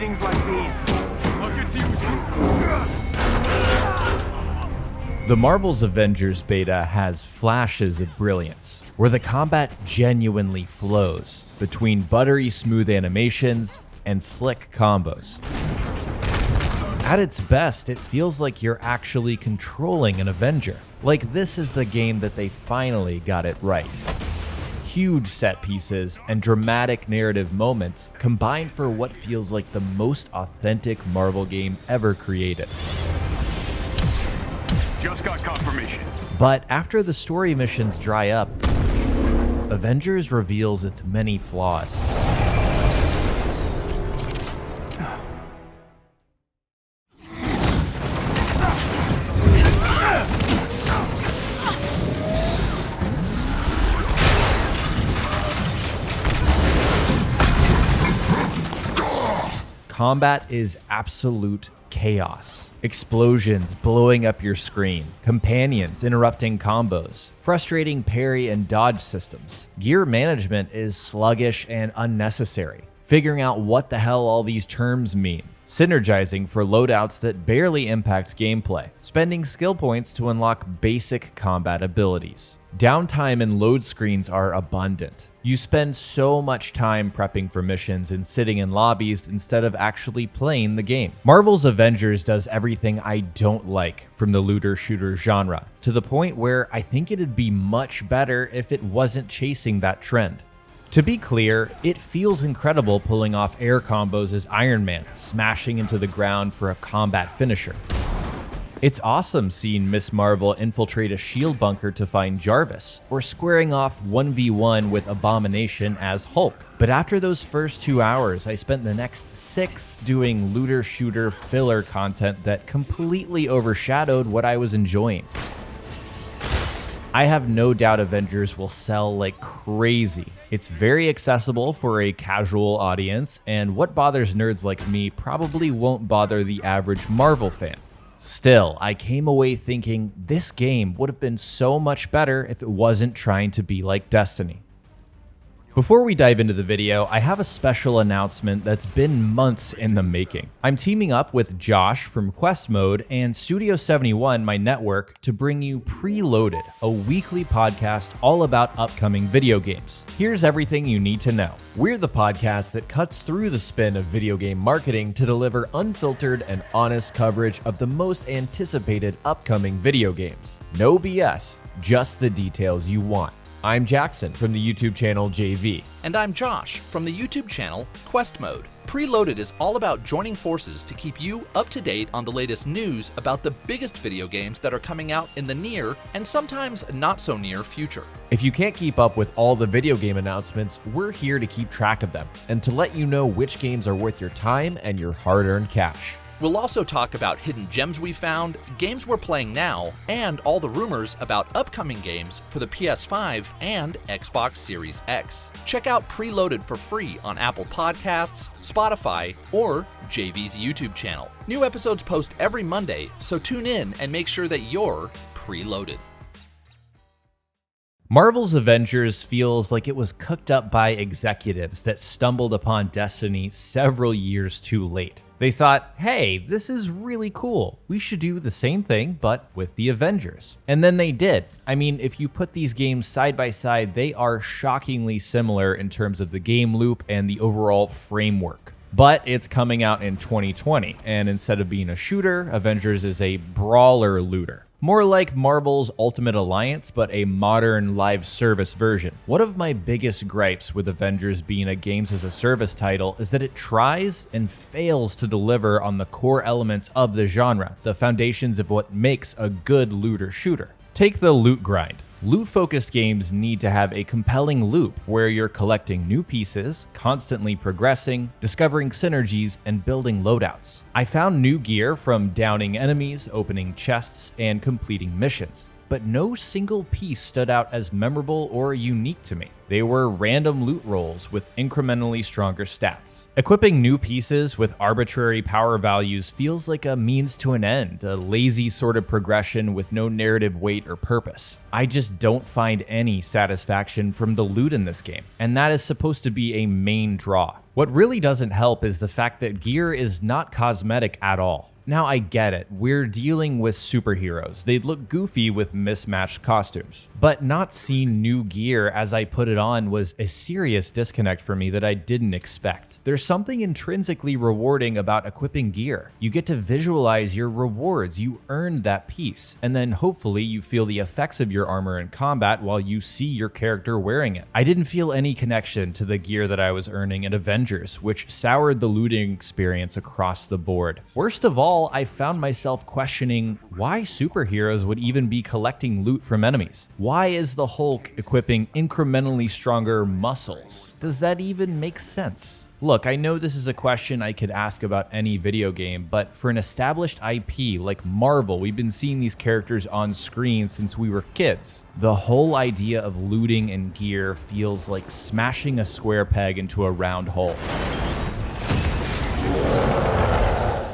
meetings like these. I'll get to you soon. The Marvel's Avengers beta has flashes of brilliance, where the combat genuinely flows between buttery smooth animations and slick combos. At its best, it feels like you're actually controlling an Avenger. Like this is the game that they finally got it right. Huge set pieces and dramatic narrative moments combine for what feels like the most authentic Marvel game ever created. Just got confirmation. But after the story missions dry up, Avengers reveals its many flaws. Combat is absolute chaos. Explosions blowing up your screen, companions interrupting combos, frustrating parry and dodge systems. Gear management is sluggish and unnecessary. Figuring out what the hell all these terms mean. Synergizing for loadouts that barely impact gameplay. Spending skill points to unlock basic combat abilities. Downtime and load screens are abundant. You spend so much time prepping for missions and sitting in lobbies instead of actually playing the game. Marvel's Avengers does everything I don't like from the looter-shooter genre, to the point where I think it'd be much better if it wasn't chasing that trend. To be clear, it feels incredible pulling off air combos as Iron Man, smashing into the ground for a combat finisher. It's awesome seeing Ms. Marvel infiltrate a shield bunker to find Jarvis, or squaring off 1v1 with Abomination as Hulk. But after those first 2 hours, I spent the next 6 doing looter-shooter filler content that completely overshadowed what I was enjoying. I have no doubt Avengers will sell like crazy. It's very accessible for a casual audience, and what bothers nerds like me probably won't bother the average Marvel fan. Still, I came away thinking this game would have been so much better if it wasn't trying to be like Destiny. Before we dive into the video, I have a special announcement that's been months in the making. I'm teaming up with Josh from Quest Mode and Studio 71, my network, to bring you Preloaded, a weekly podcast all about upcoming video games. Here's everything you need to know. We're the podcast that cuts through the spin of video game marketing to deliver unfiltered and honest coverage of the most anticipated upcoming video games. No BS, just the details you want. I'm Jackson from the YouTube channel jayvee. And I'm Josh from the YouTube channel Quest Mode. Preloaded is all about joining forces to keep you up to date on the latest news about the biggest video games that are coming out in the near and sometimes not so near future. If you can't keep up with all the video game announcements, we're here to keep track of them and to let you know which games are worth your time and your hard-earned cash. We'll also talk about hidden gems we found, games we're playing now, and all the rumors about upcoming games for the PS5 and Xbox Series X. Check out Preloaded for free on Apple Podcasts, Spotify, or jayvee's YouTube channel. New episodes post every Monday, so tune in and make sure that you're preloaded. Marvel's Avengers feels like it was cooked up by executives that stumbled upon Destiny several years too late. They thought, hey, this is really cool. We should do the same thing, but with the Avengers. And then they did. I mean, if you put these games side by side, they are shockingly similar in terms of the game loop and the overall framework. But it's coming out in 2020, and instead of being a shooter, Avengers is a brawler looter. More like Marvel's Ultimate Alliance, but a modern live service version. One of my biggest gripes with Avengers being a games as a service title is that it tries and fails to deliver on the core elements of the genre, the foundations of what makes a good looter shooter. Take the loot grind. Loot-focused games need to have a compelling loop where you're collecting new pieces, constantly progressing, discovering synergies, and building loadouts. I found new gear from downing enemies, opening chests, and completing missions, but no single piece stood out as memorable or unique to me. They were random loot rolls with incrementally stronger stats. Equipping new pieces with arbitrary power values feels like a means to an end, a lazy sort of progression with no narrative weight or purpose. I just don't find any satisfaction from the loot in this game, and that is supposed to be a main draw. What really doesn't help is the fact that gear is not cosmetic at all. Now I get it, we're dealing with superheroes. They'd look goofy with mismatched costumes. But not seeing new gear as I put it on was a serious disconnect for me that I didn't expect. There's something intrinsically rewarding about equipping gear. You get to visualize your rewards, you earned that piece, and then hopefully you feel the effects of your armor in combat while you see your character wearing it. I didn't feel any connection to the gear that I was earning in Avengers, which soured the looting experience across the board. Worst of all, I found myself questioning why superheroes would even be collecting loot from enemies. Why is the Hulk equipping incrementally stronger muscles? Does that even make sense? Look, I know this is a question I could ask about any video game, but for an established IP like Marvel, we've been seeing these characters on screen since we were kids. The whole idea of looting and gear feels like smashing a square peg into a round hole.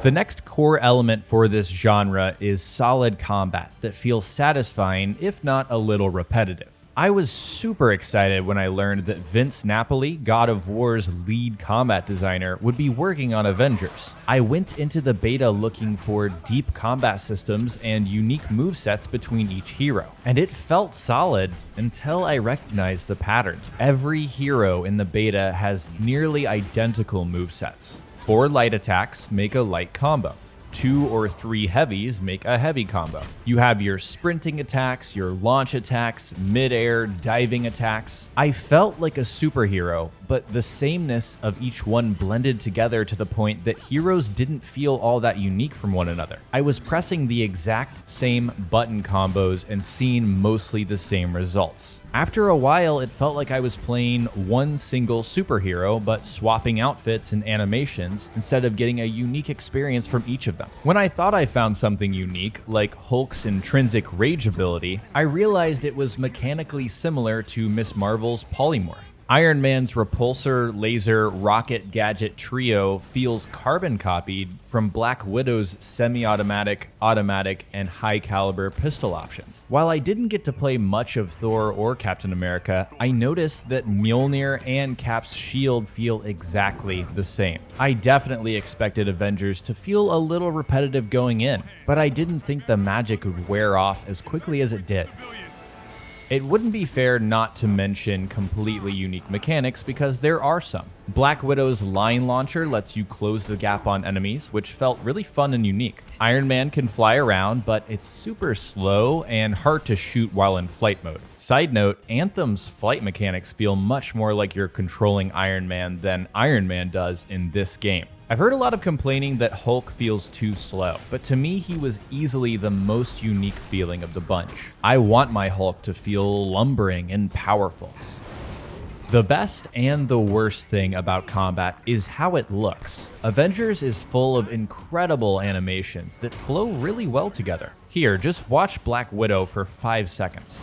The next core element for this genre is solid combat that feels satisfying, if not a little repetitive. I was super excited when I learned that Vince Napoli, God of War's lead combat designer, would be working on Avengers. I went into the beta looking for deep combat systems and unique movesets between each hero, and it felt solid until I recognized the pattern. Every hero in the beta has nearly identical movesets. 4 light attacks make a light combo. 2 or 3 heavies make a heavy combo. You have your sprinting attacks, your launch attacks, mid-air diving attacks. I felt like a superhero, but the sameness of each one blended together to the point that heroes didn't feel all that unique from one another. I was pressing the exact same button combos and seeing mostly the same results. After a while, it felt like I was playing one single superhero, but swapping outfits and animations instead of getting a unique experience from each of them. When I thought I found something unique, like Hulk's intrinsic rage ability, I realized it was mechanically similar to Ms. Marvel's polymorph. Iron Man's repulsor, laser, rocket gadget trio feels carbon copied from Black Widow's semi-automatic, automatic, and high-caliber pistol options. While I didn't get to play much of Thor or Captain America, I noticed that Mjolnir and Cap's shield feel exactly the same. I definitely expected Avengers to feel a little repetitive going in, but I didn't think the magic would wear off as quickly as it did. It wouldn't be fair not to mention completely unique mechanics because there are some. Black Widow's line launcher lets you close the gap on enemies, which felt really fun and unique. Iron Man can fly around, but it's super slow and hard to shoot while in flight mode. Side note, Anthem's flight mechanics feel much more like you're controlling Iron Man than Iron Man does in this game. I've heard a lot of complaining that Hulk feels too slow, but to me he was easily the most unique feeling of the bunch. I want my Hulk to feel lumbering and powerful. The best and the worst thing about combat is how it looks. Avengers is full of incredible animations that flow really well together. Here, just watch Black Widow for 5 seconds.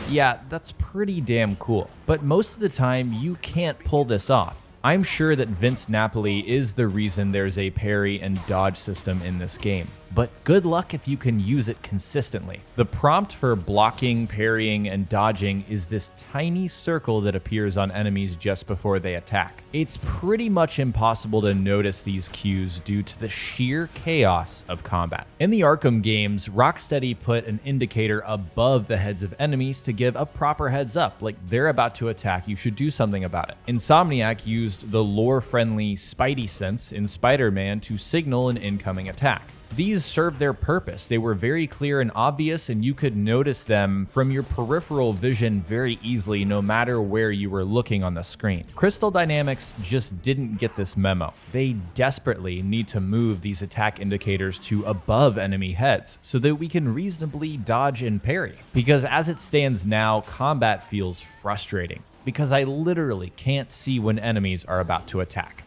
Yeah, that's pretty damn cool. But most of the time, you can't pull this off. I'm sure that Vince Napoli is the reason there's a parry and dodge system in this game, but good luck if you can use it consistently. The prompt for blocking, parrying, and dodging is this tiny circle that appears on enemies just before they attack. It's pretty much impossible to notice these cues due to the sheer chaos of combat. In the Arkham games, Rocksteady put an indicator above the heads of enemies to give a proper heads up, like they're about to attack, you should do something about it. Insomniac used the lore-friendly Spidey sense in Spider-Man to signal an incoming attack. These served their purpose. They were very clear and obvious, and you could notice them from your peripheral vision very easily no matter where you were looking on the screen. Crystal Dynamics just didn't get this memo. They desperately need to move these attack indicators to above enemy heads so that we can reasonably dodge and parry. Because as it stands now, combat feels frustrating because I literally can't see when enemies are about to attack.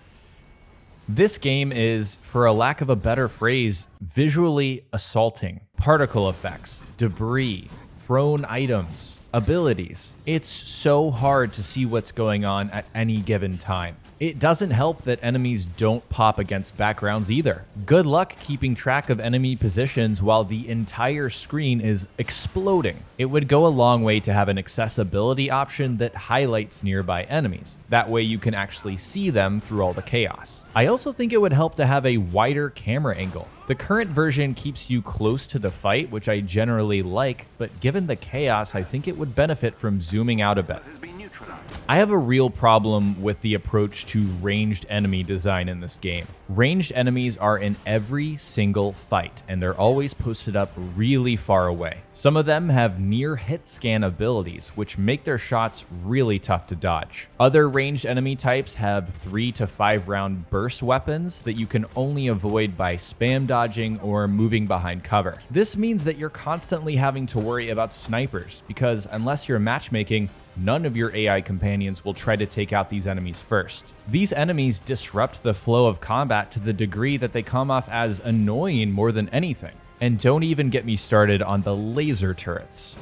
This game is, for a lack of a better phrase, visually assaulting. Particle effects, debris, thrown items, abilities. It's so hard to see what's going on at any given time. It doesn't help that enemies don't pop against backgrounds either. Good luck keeping track of enemy positions while the entire screen is exploding. It would go a long way to have an accessibility option that highlights nearby enemies. That way you can actually see them through all the chaos. I also think it would help to have a wider camera angle. The current version keeps you close to the fight, which I generally like, but given the chaos, I think it would benefit from zooming out a bit. I have a real problem with the approach to ranged enemy design in this game. Ranged enemies are in every single fight, and they're always posted up really far away. Some of them have near hit scan abilities, which make their shots really tough to dodge. Other ranged enemy types have 3 to 5 round burst weapons that you can only avoid by spam dodging or moving behind cover. This means that you're constantly having to worry about snipers, because unless you're matchmaking, none of your AI companions will try to take out these enemies first. These enemies disrupt the flow of combat to the degree that they come off as annoying more than anything. And don't even get me started on the laser turrets.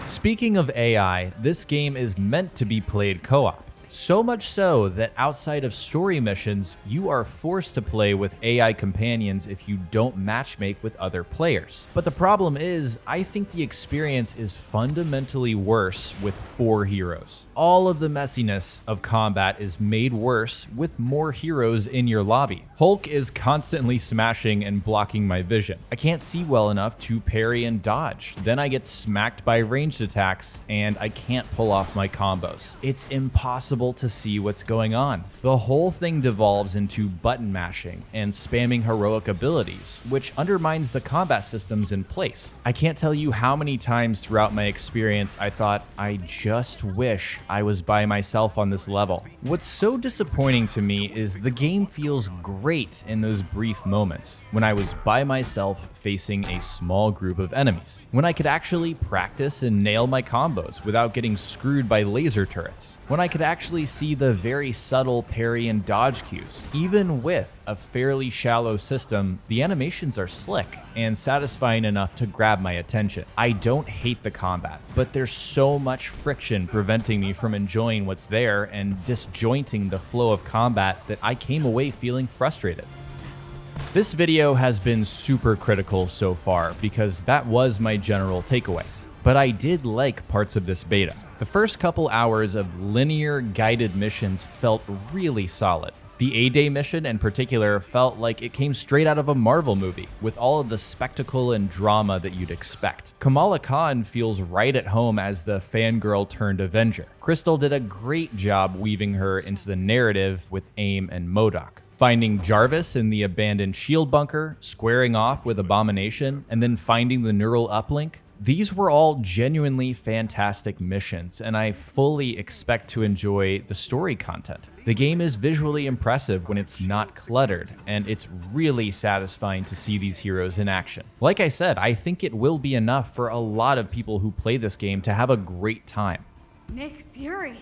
Speaking of AI, this game is meant to be played co-op. So much so that outside of story missions, you are forced to play with AI companions if you don't matchmake with other players. But the problem is, I think the experience is fundamentally worse with 4 heroes. All of the messiness of combat is made worse with more heroes in your lobby. Hulk is constantly smashing and blocking my vision. I can't see well enough to parry and dodge. Then I get smacked by ranged attacks and I can't pull off my combos. It's impossible to see what's going on. The whole thing devolves into button mashing and spamming heroic abilities, which undermines the combat systems in place. I can't tell you how many times throughout my experience I thought, I just wish I was by myself on this level. What's so disappointing to me is the game feels great in those brief moments, when I was by myself facing a small group of enemies, when I could actually practice and nail my combos without getting screwed by laser turrets, when I could actually see the very subtle parry and dodge cues. Even with a fairly shallow system, the animations are slick and satisfying enough to grab my attention. I don't hate the combat, but there's so much friction preventing me from enjoying what's there and disjointing the flow of combat that I came away feeling frustrated. This video has been super critical so far because that was my general takeaway. But I did like parts of this beta. The first couple hours of linear guided missions felt really solid. The A-Day mission in particular felt like it came straight out of a Marvel movie, with all of the spectacle and drama that you'd expect. Kamala Khan feels right at home as the fangirl turned Avenger. Crystal did a great job weaving her into the narrative with A.I.M and M.O.D.O.K. Finding Jarvis in the abandoned shield bunker, squaring off with Abomination, and then finding the neural uplink. These were all genuinely fantastic missions, and I fully expect to enjoy the story content. The game is visually impressive when it's not cluttered, and it's really satisfying to see these heroes in action. Like I said, I think it will be enough for a lot of people who play this game to have a great time. Nick Fury.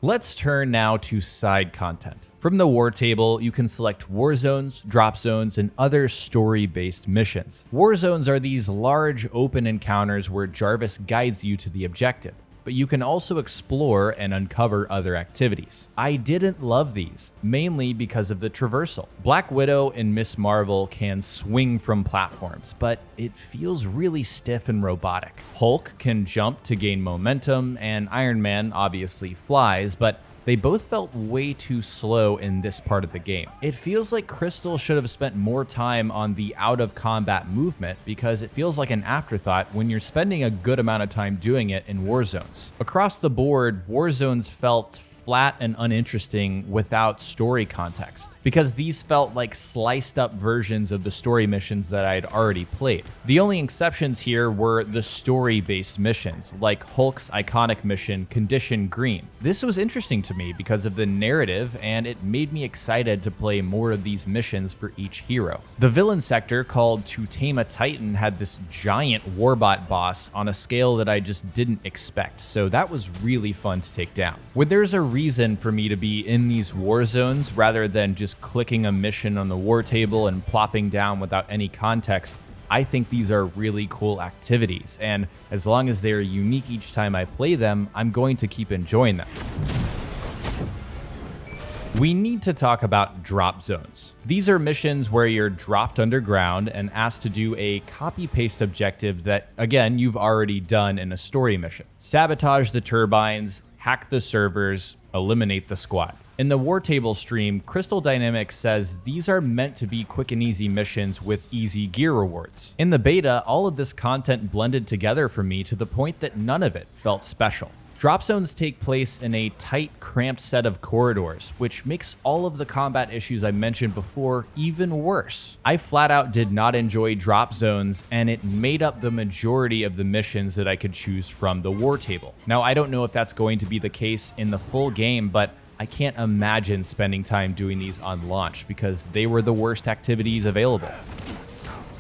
Let's turn now to side content. From the war table, you can select war zones, drop zones, and other story-based missions. War zones are these large open encounters where Jarvis guides you to the objective, but you can also explore and uncover other activities. I didn't love these, mainly because of the traversal. Black Widow and Ms. Marvel can swing from platforms, but it feels really stiff and robotic. Hulk can jump to gain momentum, and Iron Man obviously flies, but they both felt way too slow in this part of the game. It feels like Crystal should have spent more time on the out-of-combat movement because it feels like an afterthought when you're spending a good amount of time doing it in war zones. Across the board, war zones felt flat and uninteresting without story context, because these felt like sliced up versions of the story missions that I'd already played. The only exceptions here were the story-based missions, like Hulk's iconic mission, Condition Green. This was interesting to me because of the narrative, and it made me excited to play more of these missions for each hero. The villain sector, called To Tame a Titan, had this giant warbot boss on a scale that I just didn't expect, so that was really fun to take down. When there's a reason for me to be in these war zones rather than just clicking a mission on the war table and plopping down without any context, I think these are really cool activities, and as long as they're unique each time I play them, I'm going to keep enjoying them. We need to talk about drop zones. These are missions where you're dropped underground and asked to do a copy-paste objective that, again, you've already done in a story mission. Sabotage the turbines, hack the servers, eliminate the squad. In the War Table stream, Crystal Dynamics says these are meant to be quick and easy missions with easy gear rewards. In the beta, all of this content blended together for me to the point that none of it felt special. Drop zones take place in a tight, cramped set of corridors, which makes all of the combat issues I mentioned before even worse. I flat out did not enjoy drop zones, and it made up the majority of the missions that I could choose from the War Table. Now, I don't know if that's going to be the case in the full game, but I can't imagine spending time doing these on launch because they were the worst activities available.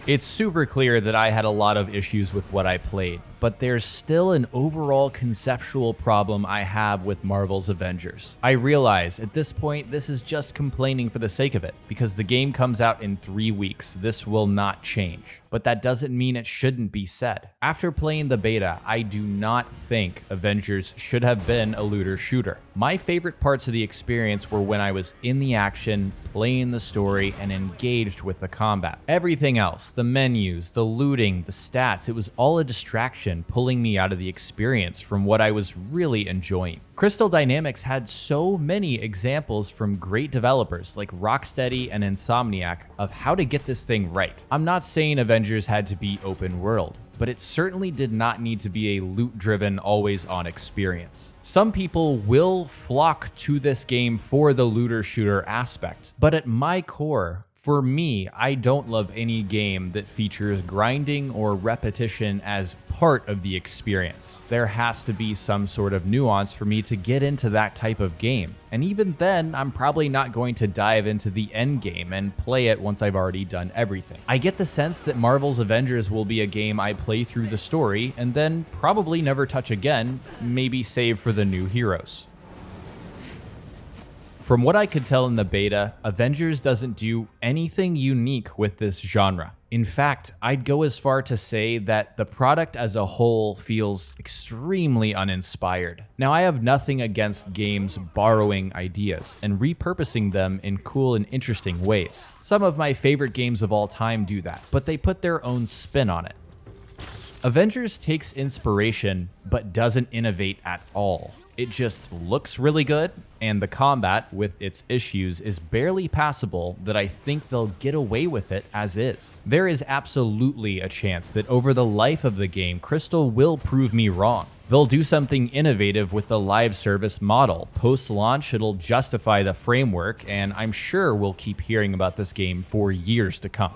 It's super clear that I had a lot of issues with what I played, but there's still an overall conceptual problem I have with Marvel's Avengers. I realize at this point this is just complaining for the sake of it, because the game comes out in 3 weeks. This will not change, but that doesn't mean it shouldn't be said. After playing the beta, I do not think Avengers should have been a looter shooter. My favorite parts of the experience were when I was in the action, playing the story, and engaged with the combat. Everything else, the menus, the looting, the stats, it was all a distraction, pulling me out of the experience from what I was really enjoying. Crystal Dynamics had so many examples from great developers like Rocksteady and Insomniac of how to get this thing right. I'm not saying Avengers had to be open world, but it certainly did not need to be a loot-driven, always-on experience. Some people will flock to this game for the looter-shooter aspect, but at my core, for me, I don't love any game that features grinding or repetition as part of the experience. There has to be some sort of nuance for me to get into that type of game. And even then, I'm probably not going to dive into the end game and play it once I've already done everything. I get the sense that Marvel's Avengers will be a game I play through the story and then probably never touch again, maybe save for the new heroes. From what I could tell in the beta, Avengers doesn't do anything unique with this genre. In fact, I'd go as far to say that the product as a whole feels extremely uninspired. Now, I have nothing against games borrowing ideas and repurposing them in cool and interesting ways. Some of my favorite games of all time do that, but they put their own spin on it. Avengers takes inspiration, but doesn't innovate at all. It just looks really good, and the combat, with its issues, is barely passable that I think they'll get away with it as is. There is absolutely a chance that over the life of the game, Crystal will prove me wrong. They'll do something innovative with the live service model. Post-launch, it'll justify the framework, and I'm sure we'll keep hearing about this game for years to come.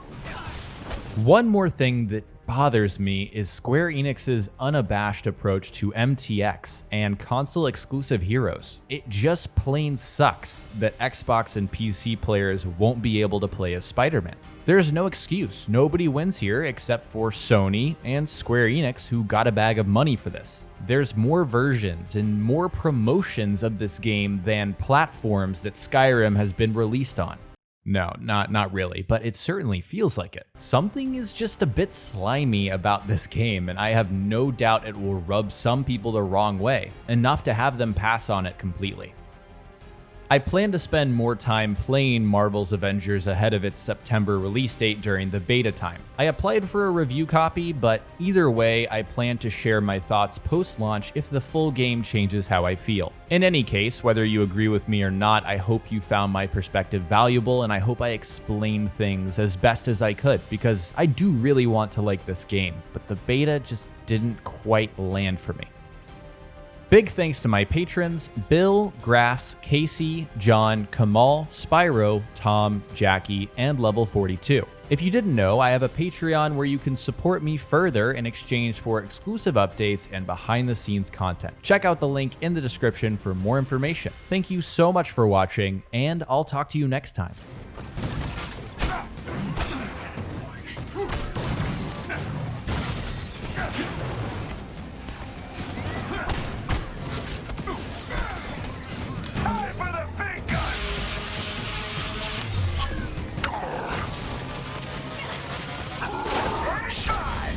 One more thing that bothers me is Square Enix's unabashed approach to MTX and console-exclusive heroes. It just plain sucks that Xbox and PC players won't be able to play as Spider-Man. There's no excuse. Nobody wins here except for Sony and Square Enix, who got a bag of money for this. There's more versions and more promotions of this game than platforms that Skyrim has been released on. No, not really, but it certainly feels like it. Something is just a bit slimy about this game, and I have no doubt it will rub some people the wrong way, enough to have them pass on it completely. I plan to spend more time playing Marvel's Avengers ahead of its September release date during the beta time. I applied for a review copy, but either way, I plan to share my thoughts post-launch if the full game changes how I feel. In any case, whether you agree with me or not, I hope you found my perspective valuable, and I hope I explained things as best as I could, because I do really want to like this game, but the beta just didn't quite land for me. Big thanks to my patrons, Bill, Grass, Casey, John, Kamal, Spyro, Tom, Jackie, and Level 42. If you didn't know, I have a Patreon where you can support me further in exchange for exclusive updates and behind-the-scenes content. Check out the link in the description for more information. Thank you so much for watching, and I'll talk to you next time.